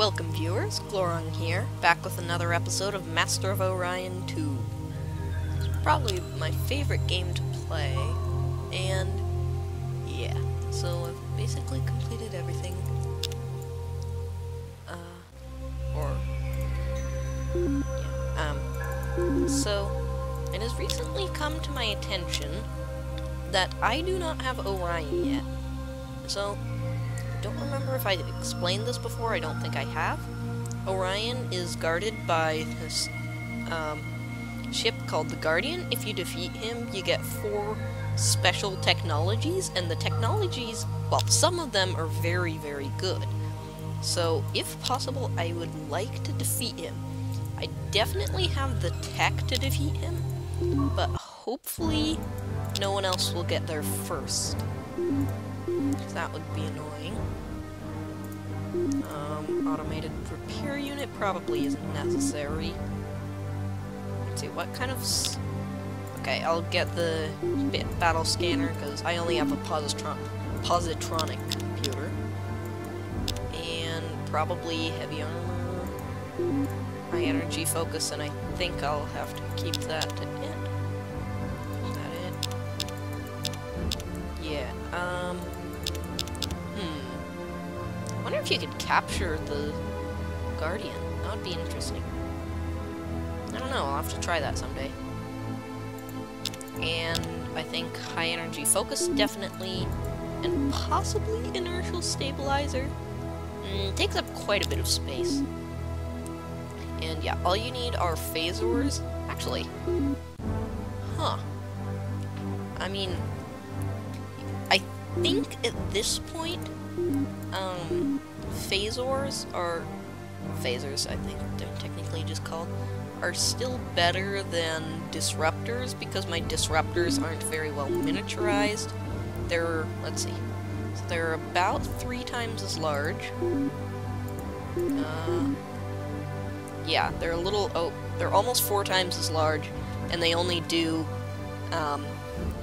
Welcome viewers, Gloron here, back with another episode of Master of Orion 2. It's probably my favorite game to play, and yeah, so I've basically completed everything. So it has recently come to my attention that I do not have Orion yet. So, I don't remember if I explained this before, I don't think I have. Orion is guarded by this ship called the Guardian. If you defeat him, you get 4 special technologies, and the technologies, well, some of them are very, very good. So, if possible, I would like to defeat him. I definitely have the tech to defeat him, but hopefully no one else will get there first. That would be annoying. Automated repair unit probably isn't necessary. Let's see, what kind of... Okay, I'll get the battle scanner, because I only have a positronic computer. And probably heavy armor, high energy focus, and I think I'll have to keep that to end. Is that it? Yeah, I wonder if you could capture the Guardian. That would be interesting. I don't know, I'll have to try that someday. And I think high energy focus, definitely, and possibly inertial stabilizer. Takes up quite a bit of space. And yeah, all you need are phasors. Actually, I mean, I think at this point, phasors, I think they're technically just called, are still better than disruptors, because my disruptors aren't very well miniaturized. They're, let's see, so they're about 3 times as large. Yeah, they're a little, they're almost 4 times as large, and they only do,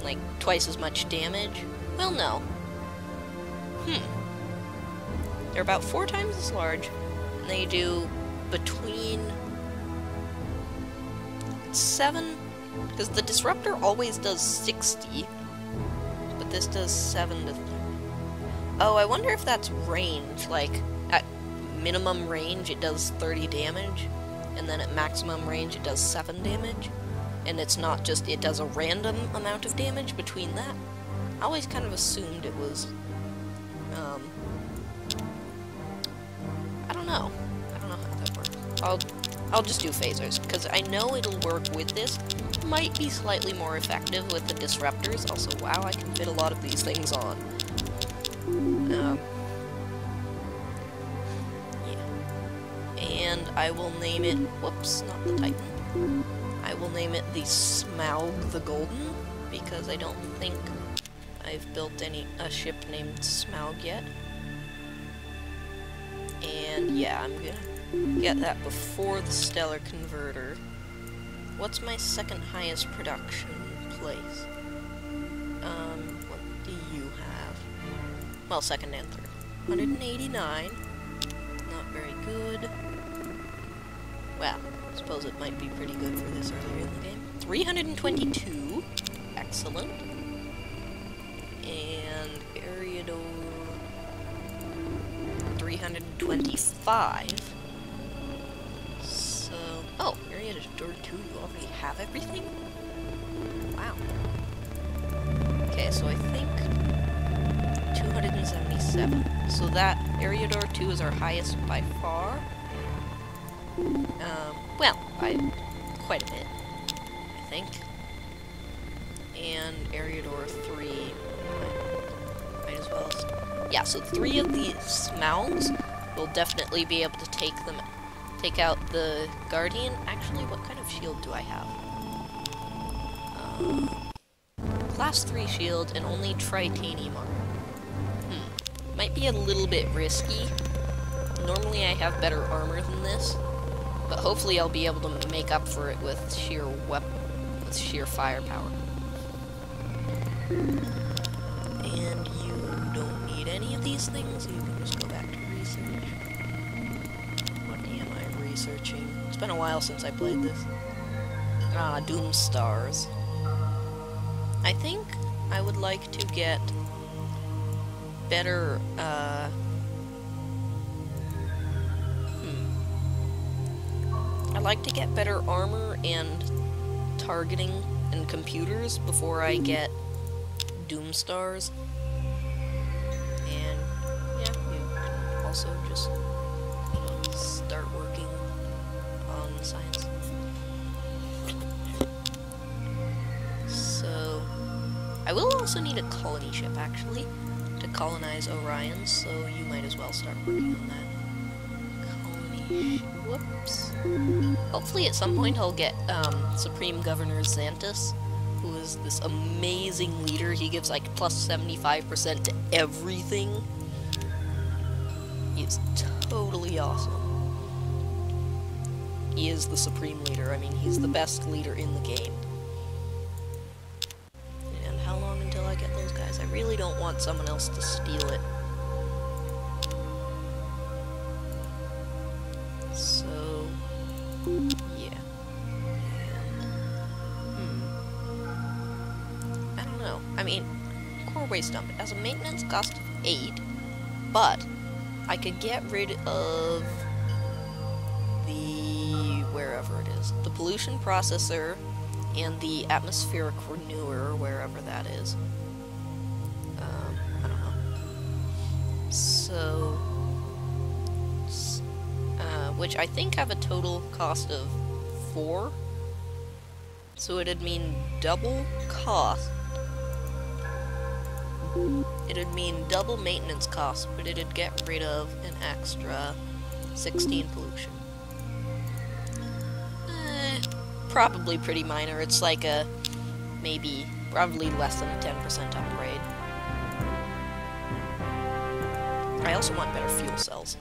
like, twice as much damage. Well, no. They're about 4 times as large, and they do between 7, because the disruptor always does 60, but this does 7 to 30. Oh, I wonder if that's range, like, at minimum range it does 30 damage, and then at maximum range it does 7 damage, and it's not just, it does a random amount of damage between that. I always kind of assumed it was, I don't know how that works. I'll just do phasers, because I know it'll work with this. Might be slightly more effective with the disruptors. Also, wow, I can fit a lot of these things on. Yeah. And I will name it, whoops, not the Titan. I will name it the Smaug the Golden, because I don't think I've built a ship named Smaug yet. And yeah, I'm gonna get that before the Stellar Converter. What's my second highest production place? What do you have? Well, second and third. 189. Not very good. Well, I suppose it might be pretty good for this earlier in the game. 322. Excellent. And Eriador 325. So, oh, Eriador 2, you already have everything? Wow. Okay, so I think 277. So that Eriador 2 is our highest by far. Well, by quite a bit, I think. And Eriador 3, might as well. Yeah, so 3 of these Smaugs will definitely be able to take out the Guardian. Actually, what kind of shield do I have? Class 3 shield and only titanium armor. Might be a little bit risky. Normally I have better armor than this, but hopefully I'll be able to make up for it with sheer firepower. And you don't need any of these things, you can just go back to research. It's been a while since I played this. Ah, Doom Stars. I think I would like to get better, I'd like to get better armor and targeting and computers before I get Doom Stars. And, yeah, you can also just start working on science. So, I will also need a colony ship, actually, to colonize Orion, so you might as well start working on that. Colony ship. Whoops. Hopefully at some point I'll get Supreme Governor Xantus, who is this amazing leader. He gives like plus 75% to everything. He is totally awesome. He is the supreme leader. I mean, he's the best leader in the game. And how long until I get those guys? I really don't want someone else to steal it. So, yeah. I don't know. I mean, core waste dump. It has a maintenance cost of 8, but I could get rid of the wherever it is. The pollution processor and the atmospheric renewer, wherever that is. I don't know. So, which I think have a total cost of 4. So it'd mean double cost. It'd mean double maintenance cost, but it'd get rid of an extra 16 pollution. Probably pretty minor. It's like a, maybe, probably less than a 10% upgrade. I also want better fuel cells.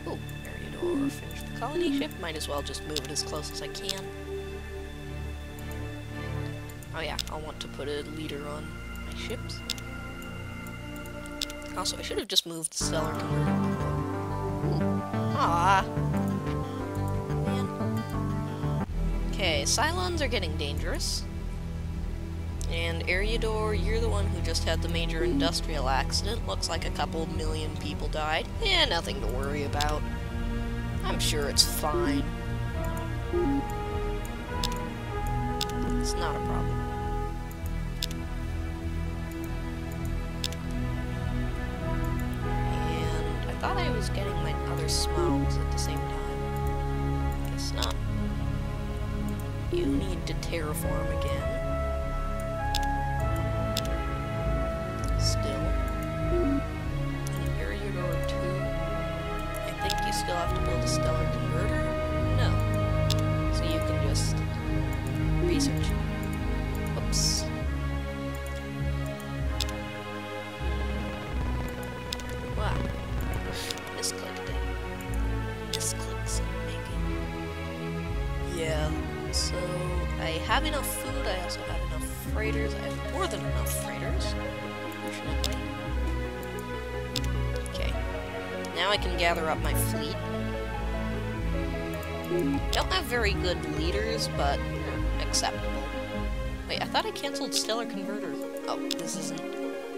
Oh, Orion finished the colony ship. Might as well just move it as close as I can. Oh yeah, I'll want to put a leader on my ships. Also, I should have just moved the stellar converter. Ah. Man. Okay, Cylons are getting dangerous. And Eriador, you're the one who just had the major industrial accident. Looks like a couple million people died. Eh, nothing to worry about. I'm sure it's fine. It's not a problem. And I thought I was getting my other smiles at the same time. Guess not. You need to terraform again. Still. In Eriador 2, I think you still have to build a stellar converter? No. So you can just research. Whoops. Wow. Misclicked it. Misclicks in making. Yeah. So I have enough food, I also have enough freighters. I have more than enough freighters. Fortunately. Okay. Now I can gather up my fleet. Don't have very good leaders, but acceptable. Wait, I thought I canceled Stellar Converter. Oh, this isn't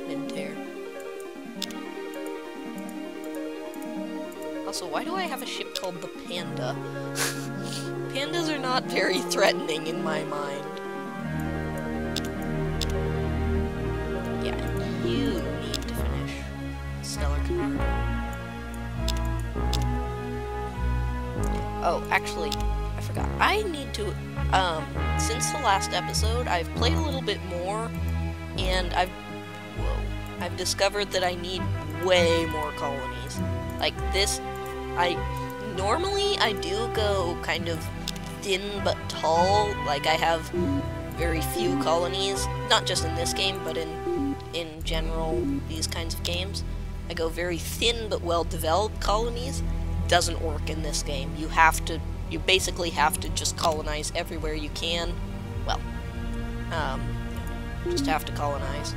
mid-tier. Also, why do I have a ship called the Panda? Pandas are not very threatening in my mind. Yeah, and you need to finish Stellar Converter. Oh, actually, I forgot. I need to, since the last episode, I've played a little bit more, and I've discovered that I need way more colonies. Like this, normally I do go kind of thin but tall, like I have very few colonies, not just in this game, but in general, these kinds of games. I go very thin but well-developed colonies. Doesn't work in this game. You basically have to just colonize everywhere you can. Well, just have to colonize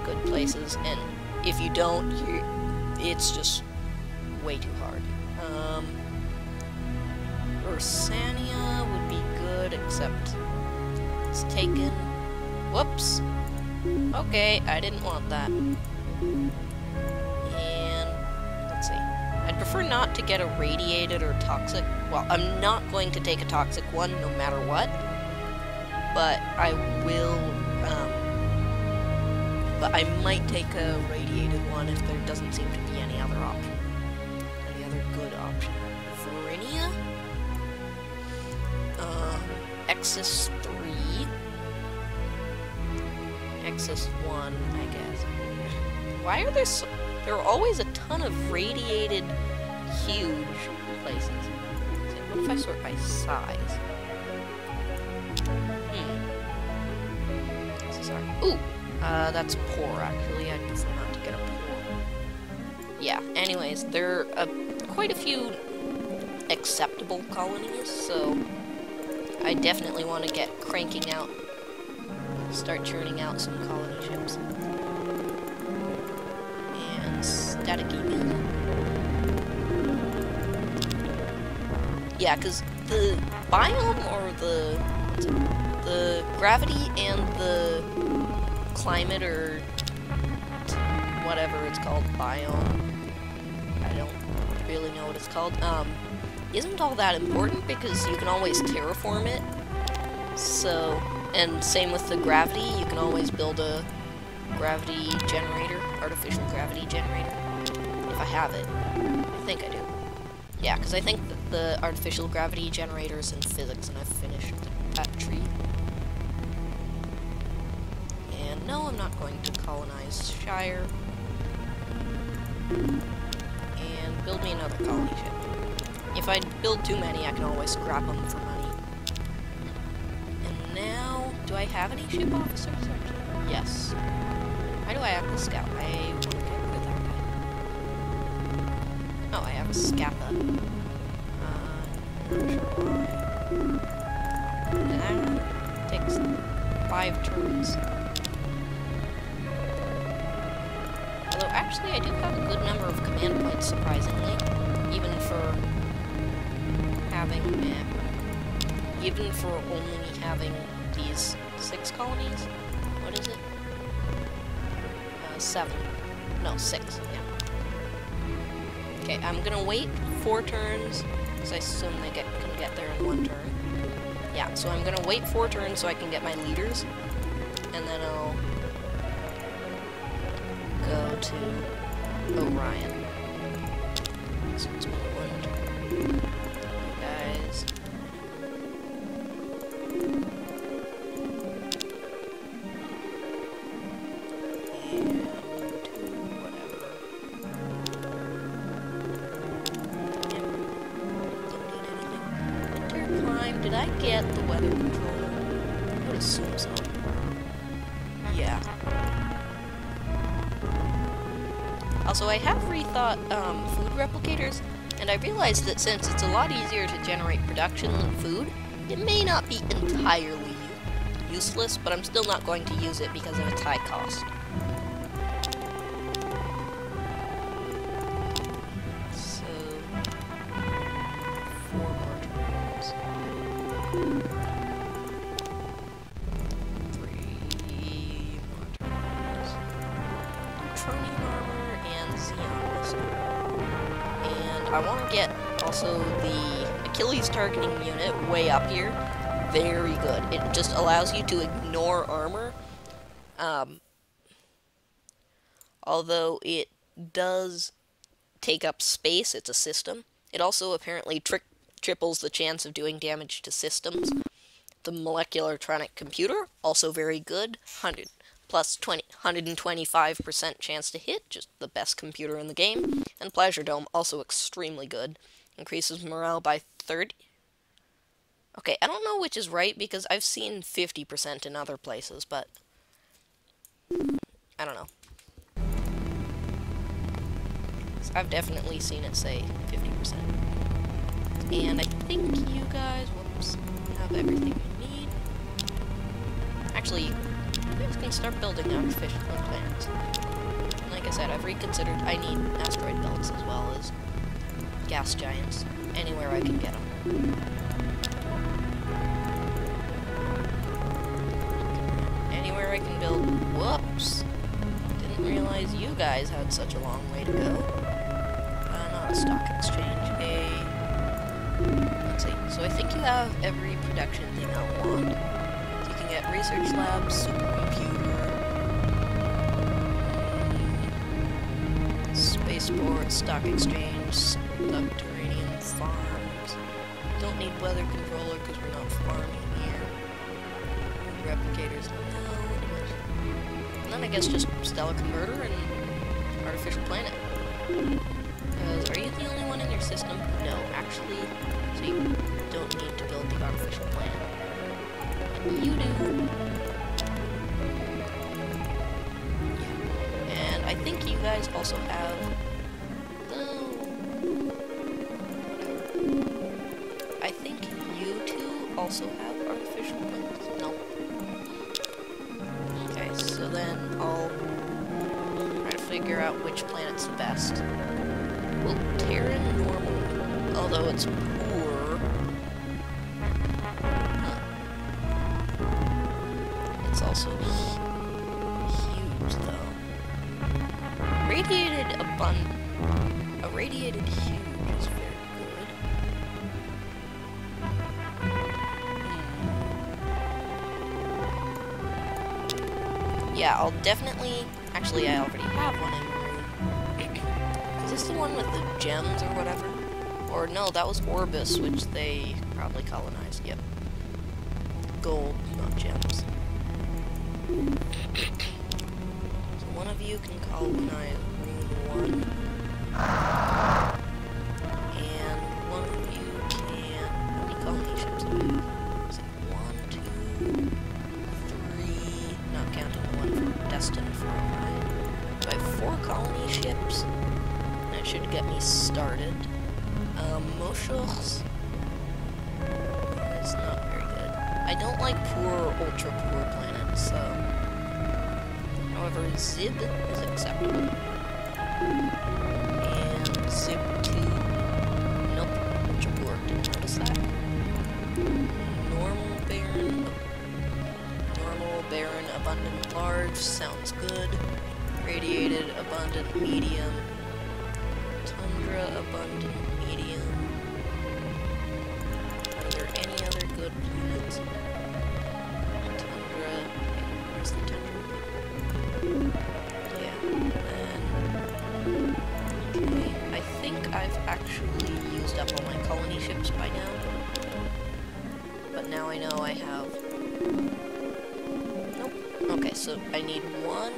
good places, and if you don't, it's just way too hard. Ursania would be good, except it's taken. Whoops. Okay, I didn't want that. And let's see. I'd prefer not to get a radiated or toxic. Well, I'm not going to take a toxic one no matter what. But I will, but I might take a radiated one if there doesn't seem to be any other option. Any other good option. Verinia? Exis 3. Exis 1, I guess. Why are there are always a ton of radiated, huge places? What if I sort by size? Sorry. Ooh! That's poor, actually. I'd prefer not to get a poor. Yeah, anyways, there are quite a few acceptable colonies, so I definitely want to get cranking out, start churning out some colony ships. And static email. Yeah, because the biome, or the gravity and the climate, or whatever it's called, biome, I don't really know what it's called, isn't all that important because you can always terraform it. So, and same with the gravity, you can always build a gravity generator, artificial gravity generator, if I have it. I think I do. Yeah, because I think that the artificial gravity generator is in physics, and I've finished that tree. And no, I'm not going to colonize Shire. And build me another colony ship. If I build too many, I can always scrap them for money. And now, do I have any ship officers, actually? Yes. Why do I have the scout? I want to get rid of that guy. Oh, I have a Scappa. Not sure why. That takes 5 turns. Although, actually, I do have a good number of command points, surprisingly. Even for having, even for only having these 6 colonies. What is it? 7. No, 6, yeah. Okay, I'm gonna wait 4 turns, because I assume they can get there in 1 turn. Yeah, so I'm gonna wait 4 turns so I can get my leaders, and then I'll go to Orion. So it's been 1 turn. Guys. Did I get the weather control? I would assume so. Yeah. Also, I have rethought food replicators, and I realized that since it's a lot easier to generate production than food, it may not be entirely useless, but I'm still not going to use it because of its high cost. I want to get also the Achilles targeting unit way up here. Very good. It just allows you to ignore armor. Although it does take up space, it's a system. It also apparently triples the chance of doing damage to systems. The molecular tronic computer, also very good. 125% chance to hit, just the best computer in the game. And Pleasure Dome, also extremely good. Increases morale by 30. Okay, I don't know which is right, because I've seen 50% in other places, but I don't know. I've definitely seen it say 50%. And I think you guys, whoops, have everything you need. Actually, you guys can start building artificial planets. Like I said, I've reconsidered. I need asteroid belts as well as gas giants. Anywhere I can get them. Anywhere I can build. Whoops! Didn't realize you guys had such a long way to go. Not a stock exchange. Let's see. So I think you have every production thing I want. So you can get research labs, supercomputer, spaceport, stock exchange, subterranean farms. Don't need weather controller because we're not farming here. Replicators, no. And then I guess just stellar converter and artificial planet. Because are you the only one in your system? No, actually. So you don't need to build the artificial planet. But you do. Yeah. And I think you guys also have... I think you two also have artificial planets. No. Okay, so then I'll try to figure out which planet's the best. Well, Terran normal, although it's poor. It's also huge, though. Radiated abundant. A radiated huge is very good. Yeah, I'll definitely... Actually, I already have one in Rune. Is this the one with the gems or whatever? Or no, that was Orbis, which they probably colonized. Yep. Gold, not gems. So one of you can colonize Rune 1. And one of you can... How many colony ships do we have? Is it 1, 2, 3... Not counting the one for destined for Orion. So I have 4 colony ships. That should get me started. Moshos is not very good. I don't like poor or ultra poor planets, so... However, Zib is acceptable. And Zib 2... Nope, ultra poor, didn't notice that. Normal, barren, abundant, large, sounds good. Radiated, abundant, medium. Tundra, abundant, medium. Are there any other good planets? Tundra. Where's the tundra? Yeah, then... Okay, I think I've actually used up all my colony ships by now. But now I know I have... Nope. Okay, so I need 1,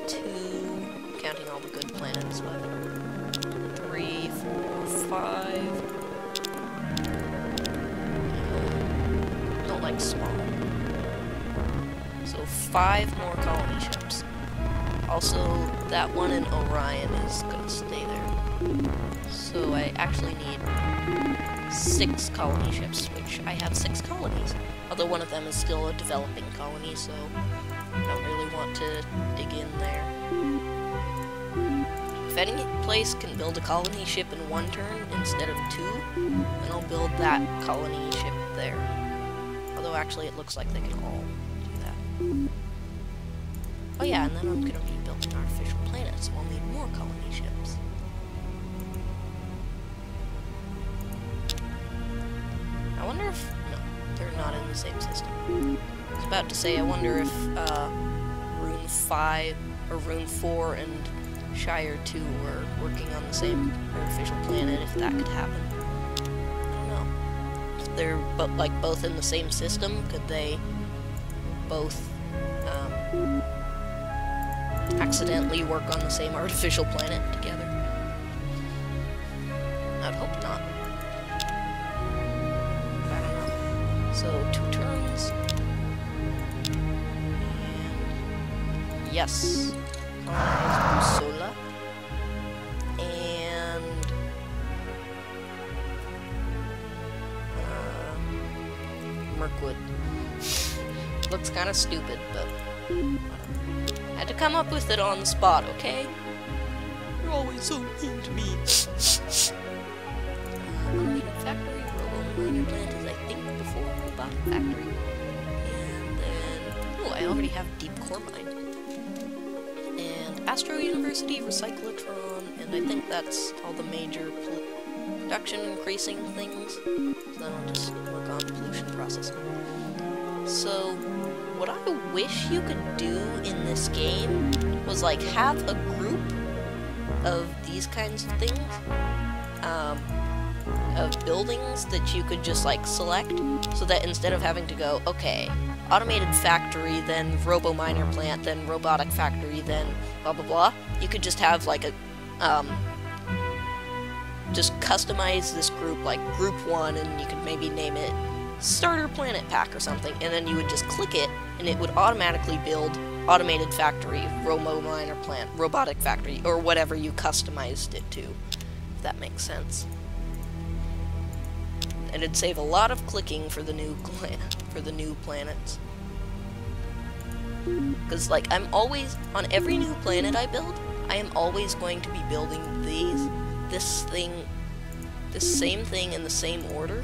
2... Counting all the good planets left. 3, 4, 5... Don't like small. So 5 more colony ships. Also, that one in Orion is gonna stay there. So I actually need 6 colony ships, which I have 6 colonies. Although one of them is still a developing colony, so I don't really want to dig in there. If any place can build a colony ship in 1 turn instead of 2, then I'll build that colony ship there. Although actually it looks like they can all do that. Oh yeah, and then I'm gonna be building artificial planets, so I'll need more colony ships. I wonder if... No, they're not in the same system. I was about to say, I wonder if Rune 5, or Rune 4 and Shire 2 were working on the same artificial planet, if that could happen. I don't know. If they're both in the same system, could they both accidentally work on the same artificial planet together? I'd hope not. I don't know. So 2 turns. And yes. Colonize Busola. And Mirkwood. Looks kind of stupid, but I had to come up with it on the spot, okay? You're always so mean to me. What do we minor plant is, I think, before robotic factory. And then... oh, I already have deep core mine. And Astro University, Recyclotron, and I think that's all the major production increasing things. So then I'll just work on pollution processing. So, what I wish you could do in this game was, like, have a group of these kinds of things, of buildings that you could just, like, select, so that instead of having to go, okay, automated factory, then robo-miner plant, then robotic factory, then blah blah blah, you could just have, like, a, just customize this group, like, group 1, and you could maybe name it Starter Planet Pack or something, and then you would just click it, and it would automatically build automated factory, robo-miner plant, robotic factory, or whatever you customized it to, if that makes sense. And it'd save a lot of clicking for the new planets. Because, like, I'm always, on every new planet I build, I am always going to be building this same thing in the same order.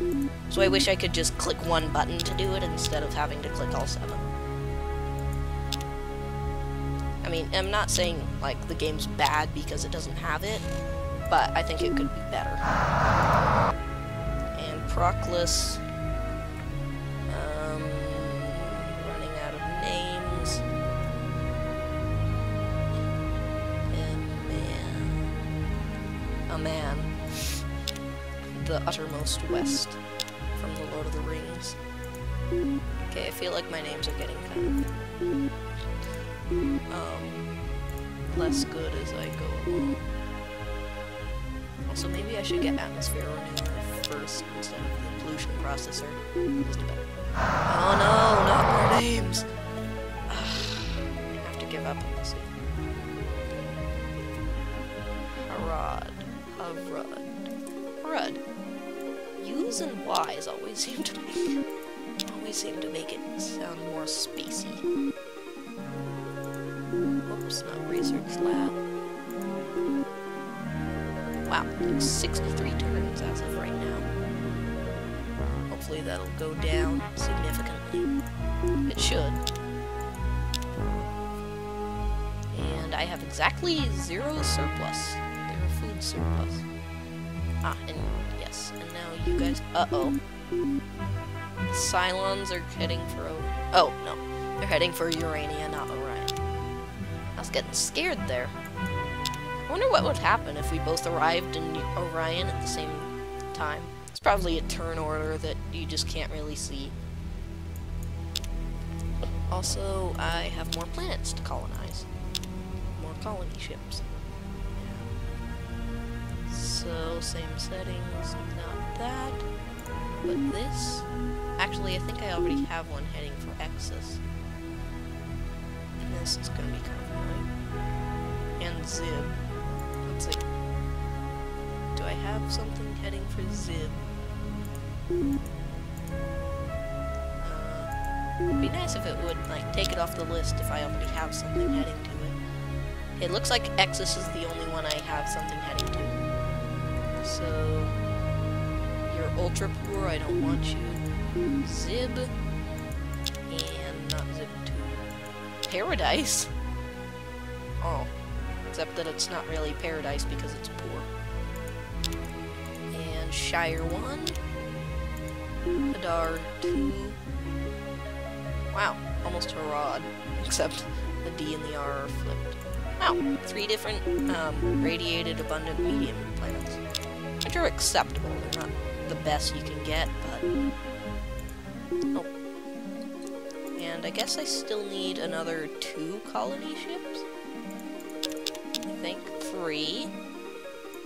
So I wish I could just click one button to do it instead of having to click all 7. I mean, I'm not saying, like, the game's bad because it doesn't have it, but I think it could be better. And Proclus, running out of names. A man. The uttermost west from the Lord of the Rings. Okay, I feel like my names are getting kind of less good as I go along. Also, maybe I should get atmosphere renewer first instead of the pollution processor. Just a bit. Oh no, not more names! I have to give up on this. Harad. U's and Y's always seem to make it sound more spacey. Oops, not research lab. Wow, like 63 turns as of right now. Hopefully that'll go down significantly. It should. And I have exactly 0 surplus. 0 food surplus. Ah, and yes, and now you guys... uh-oh. The Cylons are heading for... oh, no. They're heading for Urania, not Orion. I was getting scared there. I wonder what would happen if we both arrived in Orion at the same time. It's probably a turn order that you just can't really see. Also, I have more planets to colonize. More colony ships. So, same settings, not that, but this. Actually, I think I already have one heading for Exus. And this is going to be kind of annoying. And Zib. Let's see. Do I have something heading for Zib? It'd be nice if it would, like, take it off the list if I already have something heading to it. It looks like Exus is the only one I have something heading to. So, you're ultra poor, I don't want you. Zib, and not Zib 2. Paradise? Oh, except that it's not really Paradise because it's poor. And Shire 1. Hadar 2. Wow, almost Harad, except the D and the R are flipped. Wow, 3 different radiated abundant medium planets. Which are acceptable. They're not the best you can get, but... oh. And I guess I still need another 2 colony ships? I think 3.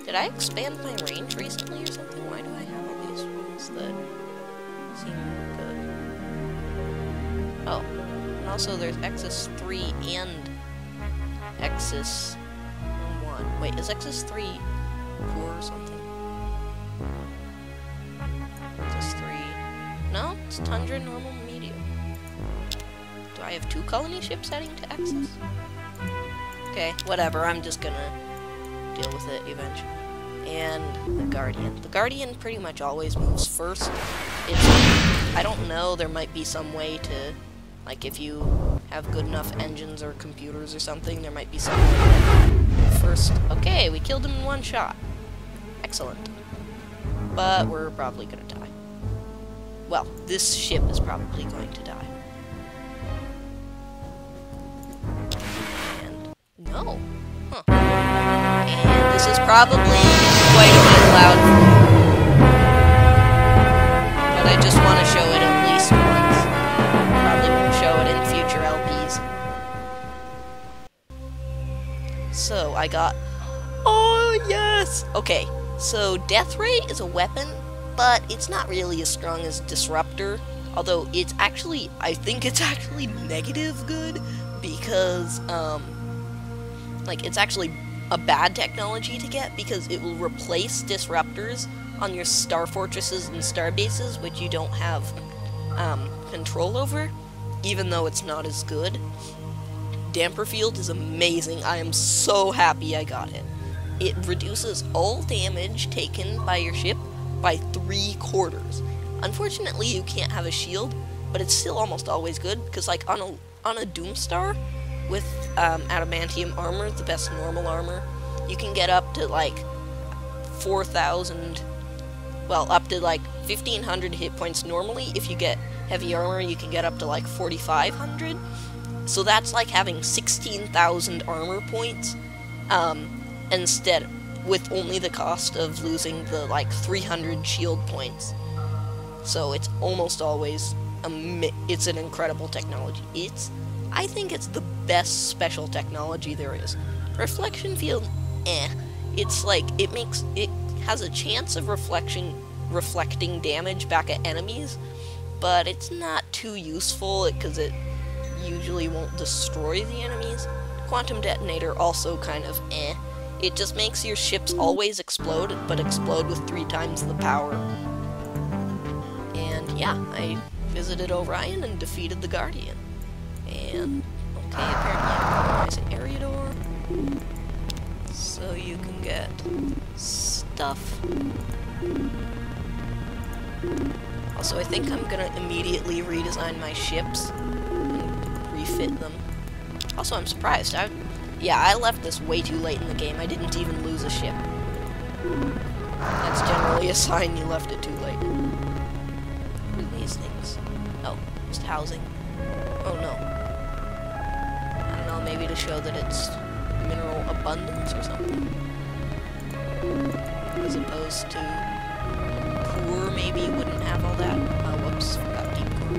Did I expand my range recently or something? Why do I have all these ones that seem good? Oh. And also there's Exus 3 and Exus 1. Wait, is Exus 3 poor or something? No, it's Tundra, normal, medium. Do I have 2 colony ships heading to Exus? Okay, whatever, I'm just gonna deal with it eventually. and the Guardian. The Guardian pretty much always moves first. I don't know, there might be some way to, like, if you have good enough engines or computers or something, there might be some way to first. Okay, we killed him in one shot. Excellent. But we're probably gonna die. Well, this ship is probably going to die. And no. Huh. And this is probably quite a bit loud for you. But I just want to show it at least once. Probably won't show it in future LPs. So, I got... Oh, yes! Okay, so Death Ray is a weapon, but it's not really as strong as Disruptor. Although, it's actually... I think it's actually negative good, because, like, it's actually a bad technology to get, because it will replace disruptors on your star fortresses and star bases, which you don't have control over, even though it's not as good. Damper Field is amazing. I am so happy I got it. It reduces all damage taken by your ship by 3/4. Unfortunately, you can't have a shield, but it's still almost always good, because like on a Doomstar with adamantium armor, the best normal armor, you can get up to like 4,000, well, up to like 1,500 hit points normally. If you get heavy armor, you can get up to like 4,500. So that's like having 16,000 armor points, instead, with only the cost of losing the like 300 shield points. So it's almost always it's an incredible technology. I think it's the best special technology there is. Reflection Field, it's like, it has a chance of reflecting damage back at enemies, but it's not too useful because it usually won't destroy the enemies. Quantum Detonator also kind of It just makes your ships always explode, but explode with 3 times the power. And yeah, I visited Orion and defeated the Guardian. And, okay, apparently I colonize an area door, so you can get stuff. Also, I think I'm gonna immediately redesign my ships and refit them. Also, I'm surprised. I left this way too late in the game. I didn't even lose a ship. That's generally a sign you left it too late. What are these things? Oh, just housing. Oh no. I don't know, maybe to show that it's mineral abundance or something. As opposed to poor, maybe wouldn't have all that. Whoops, forgot deep core.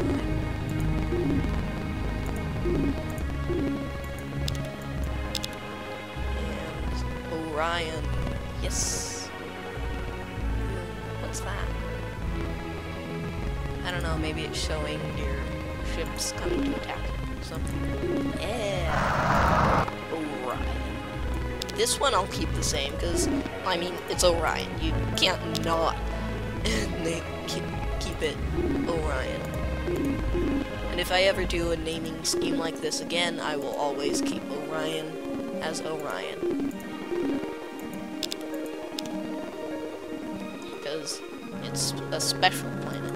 And Orion. Yes. What's that? I don't know, maybe it's showing your ships coming to attack or something. Yeah. Orion. This one I'll keep the same, because, I mean, it's Orion. You can't not keep it Orion. And if I ever do a naming scheme like this again, I will always keep Orion as Orion. Because it's a special planet.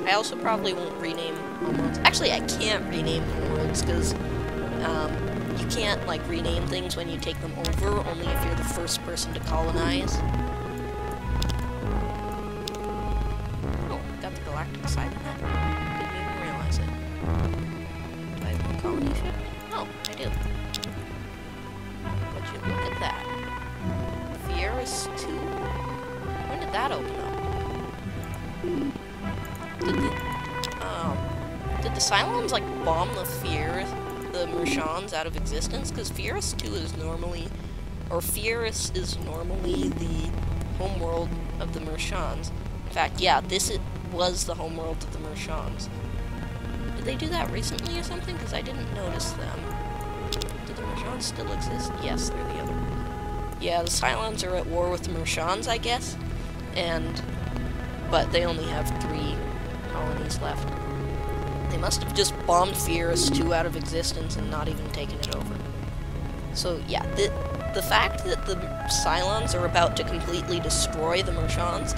I also probably won't rename homeworlds. Actually, I can't rename homeworlds, because you can't, like, rename things when you take them over, only if you're the first person to colonize. Oh, got the galactic side of that. Didn't even realize it. Do I have a colony ship? Oh, I do. Would you look at that? Fieris 2? When did that open up? Did the Cylons, like, bomb the Mershans out of existence? Because Fieris 2 is normally, or Fieris is normally the homeworld of the Mershans. In fact, yeah, was the homeworld of the Mershans. Did they do that recently or something? Because I didn't notice them. Do the Mershans still exist? Yes, they're the other. Yeah, the Cylons are at war with the Mershans, I guess. But they only have 3 colonies left. They must have just bombed Fieris 2 out of existence and not even taken it over. So yeah, the the fact that the Cylons are about to completely destroy the Mershons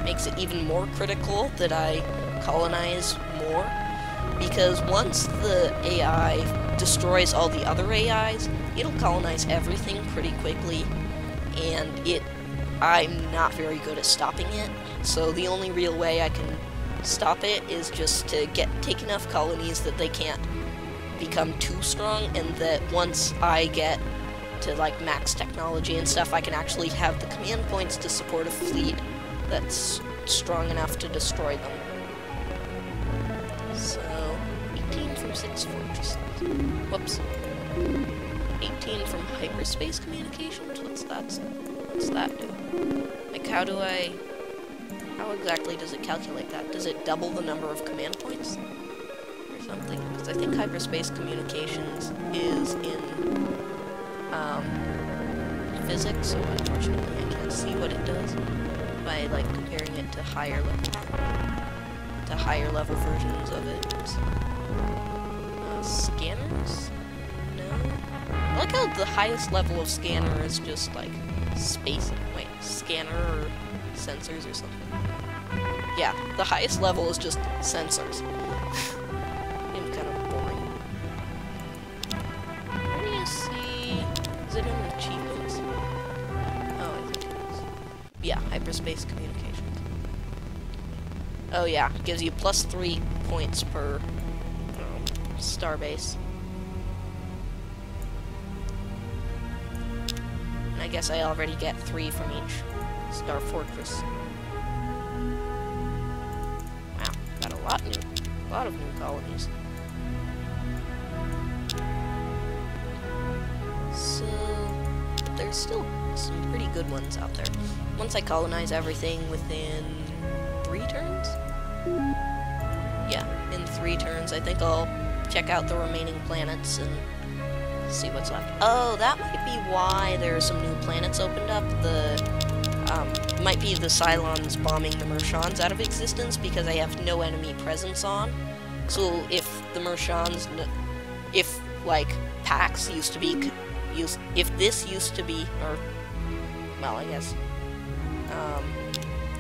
makes it even more critical that I colonize more, because once the AI destroys all the other AIs, it'll colonize everything pretty quickly, and I'm not very good at stopping it, so the only real way I can stop it is just to take enough colonies that they can't become too strong, and that once I get to like max technology and stuff, I can actually have the command points to support a fleet that's strong enough to destroy them. So, 18 from 6 fortresses. Whoops. 18 from hyperspace communications? What's that do? Like, how exactly does it calculate that? Does it double the number of command points? Or something? Because I think hyperspace communications is in, physics, so unfortunately I can't see what it does by, like, comparing it to higher level versions of it. Scanners? No? I like how the highest level of scanner is just, like, scanner or sensors or something. Yeah, the highest level is just sensors. Seems kind of boring. Where do you see... Is it in achievements? Oh, I think it is. Yeah, hyperspace communications. Oh yeah, it gives you +3 points per starbase. And I guess I already get 3 from each star fortress. Wow, got a lot of new colonies. So there's still some pretty good ones out there. Once I colonize everything within 3 turns? Yeah, in 3 turns, I think I'll check out the remaining planets and see what's left. Oh, that might be why there are some new planets opened up. Might be the Cylons bombing the Mershons out of existence because I have no enemy presence on. So if the Mershons, if, like, Pax used to be, if this used to be, or, well, I guess,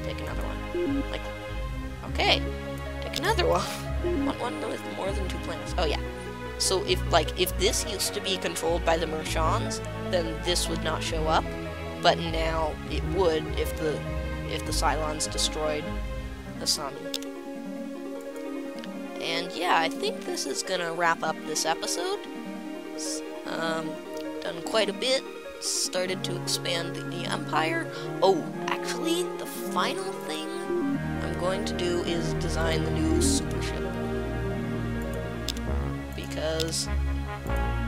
take another one. Like, okay, take another one. Want one with more than 2 planets. Oh, yeah. So if this used to be controlled by the Mershons, then this would not show up. But now it would if the Cylons destroyed Asami. And yeah, I think this is gonna wrap up this episode. Done quite a bit. Started to expand the Empire. Oh, actually, the final thing I'm going to do is design the new super ship. Because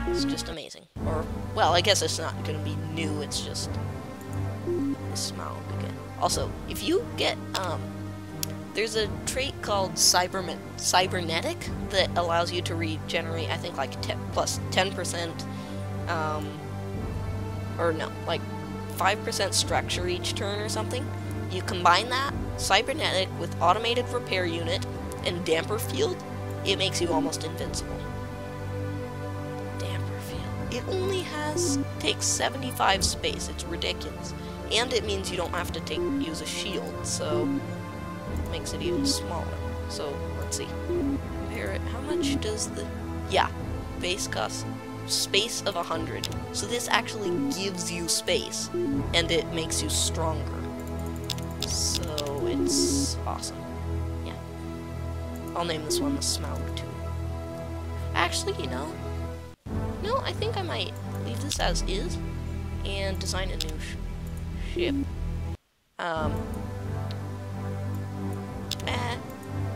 it's just amazing. Or, well, I guess it's not gonna be new, it's just the smile again. Also, if you get, there's a trait called cybernetic that allows you to regenerate, I think, like, plus 10%, or no, like, 5% structure each turn or something. You combine that, cybernetic, with automated repair unit and damper field, it makes you almost invincible. Damper field. It only takes 75 space, it's ridiculous. And it means you don't have to use a shield, so it makes it even smaller. So, let's see. Compare it. How much does the... Yeah, base cost space of 100. So this actually gives you space, and it makes you stronger. So, it's awesome. Yeah. I'll name this one the Smaug 2. Actually, you know... No, I think I might leave this as is, and design a new ship.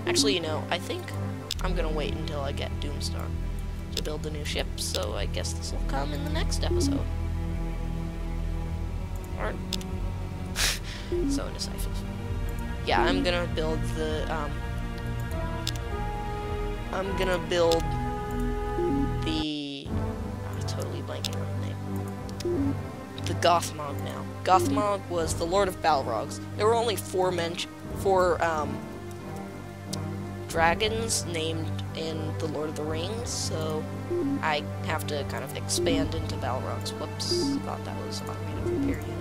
Actually, you know, I think I'm gonna wait until I get Doomstar to build the new ship, so I guess this will come in the next episode. Or... so indecisive. Yeah, I'm gonna build the, I'm gonna build the... I'm totally blanking on the name. The Gothmog now. Gothmog was the Lord of Balrogs. There were only 4 dragons named in The Lord of the Rings, so I have to kind of expand into Balrogs. Whoops, thought that was automated repair unit.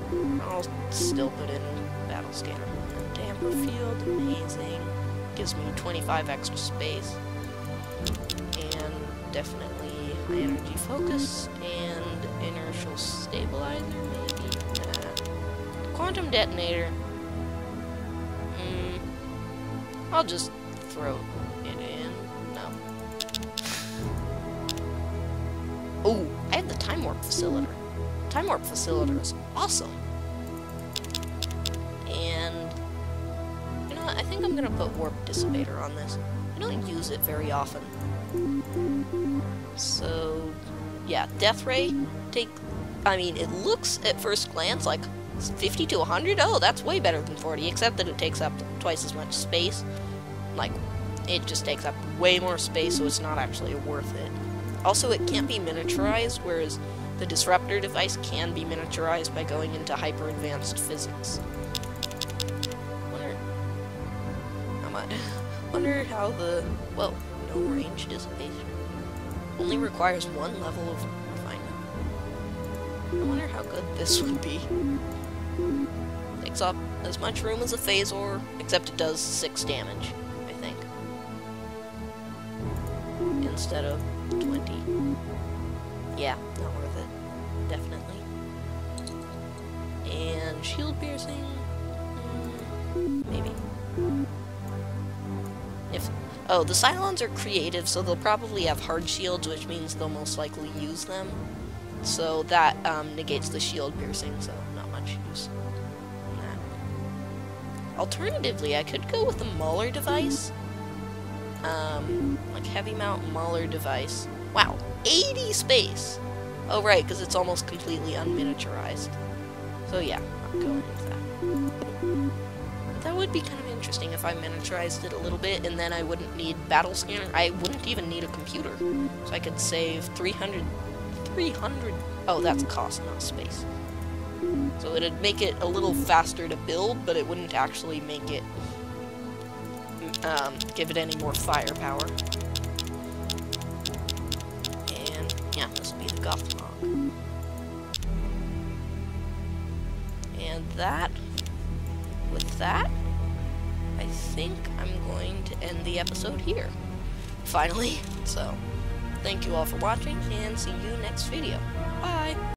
And I'll still put in battle scanner. And damper field, amazing. Gives me 25 extra space. And definitely high energy focus and inertial stabilizer, maybe. Quantum detonator. I'll just throw it in. No. Oh, I have the time warp facilitator. Time warp facilitator is awesome. And you know what? I think I'm gonna put warp dissipator on this. I don't use it very often. So yeah, death ray. I mean, it looks at first glance like 50 to 100? Oh, that's way better than 40, except that it takes up twice as much space. Like, it just takes up way more space, so it's not actually worth it. Also, it can't be miniaturized, whereas the disruptor device can be miniaturized by going into hyper-advanced physics. Wonder how the... well, no range dissipation. Only requires one level of refinement. I wonder how good this would be. Takes up as much room as a phasor, except it does 6 damage, I think. Instead of 20. Yeah, not worth it. Definitely. And shield piercing? Maybe. Oh, the Cylons are creative, so they'll probably have hard shields, which means they'll most likely use them. So that negates the shield piercing, so not much use in that. Alternatively, I could go with the Mauler device. Like heavy mount Mauler device. Wow, 80 space! Oh right, because it's almost completely unminiaturized. So yeah, I'm going with that. But that would be kind of interesting if I miniaturized it a little bit, and then I wouldn't need battle scanner. I wouldn't even need a computer. So I could save 300... Oh, that's cost, not space. So it'd make it a little faster to build, but it wouldn't actually make it... give it any more firepower. And, yeah, this will be the Gothmog. And that... with that, I think I'm going to end the episode here. Finally. So, thank you all for watching, and see you next video. Bye!